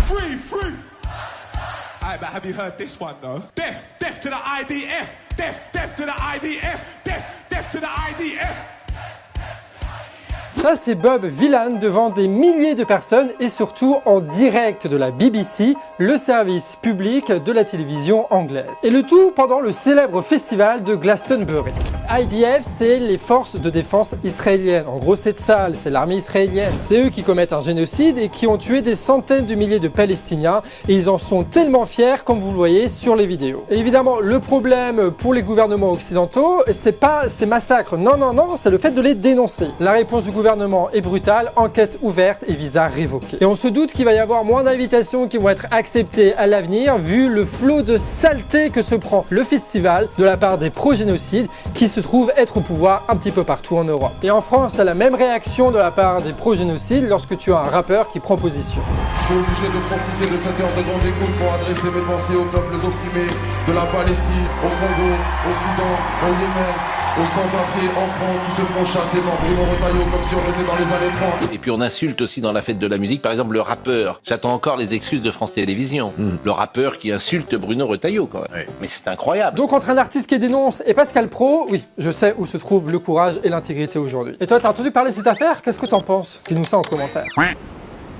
Free, free. Alright, but have you heard this one though? Death, death to the IDF. Death, death to the IDF. Death, death to the IDF. Ça, c'est Bob Vylan devant des milliers de personnes et surtout en direct de la BBC, le service public de la télévision anglaise. Et le tout pendant le célèbre festival de Glastonbury. IDF, c'est les forces de défense israéliennes. En gros, c'est ça, c'est l'armée israélienne. C'est eux qui commettent un génocide et qui ont tué des centaines de milliers de Palestiniens et ils en sont tellement fiers comme vous le voyez sur les vidéos. Et évidemment, le problème pour les gouvernements occidentaux, c'est pas ces massacres. Non, non, non, c'est le fait de les dénoncer. La réponse du gouvernement est brutale, enquête ouverte et visa révoqué. Et on se doute qu'il va y avoir moins d'invitations qui vont être acceptées à l'avenir vu le flot de saleté que se prend le festival de la part des pro-génocides qui se trouvent être au pouvoir un petit peu partout en Europe. Et en France, il y a la même réaction de la part des pro-génocides lorsque tu as un rappeur qui prend position. Je suis obligé de profiter de cette heure de grande écoute pour adresser mes pensées aux peuples opprimés de la Palestine, au Congo, au Soudan, au Yémen, aux sans-papiers en France qui se font chasser dans Bruno Retailleau comme si on était dans les années 30. Et puis on insulte aussi dans la fête de la musique, par exemple le rappeur. J'attends encore les excuses de France Télévisions. Le rappeur qui insulte Bruno Retailleau quand même. Mais c'est incroyable. Donc entre un artiste qui dénonce et Pascal Praud, oui, je sais où se trouve le courage et l'intégrité aujourd'hui. Et toi, t'as entendu parler de cette affaire? Qu'est-ce que t'en penses? Dis-nous ça en commentaire.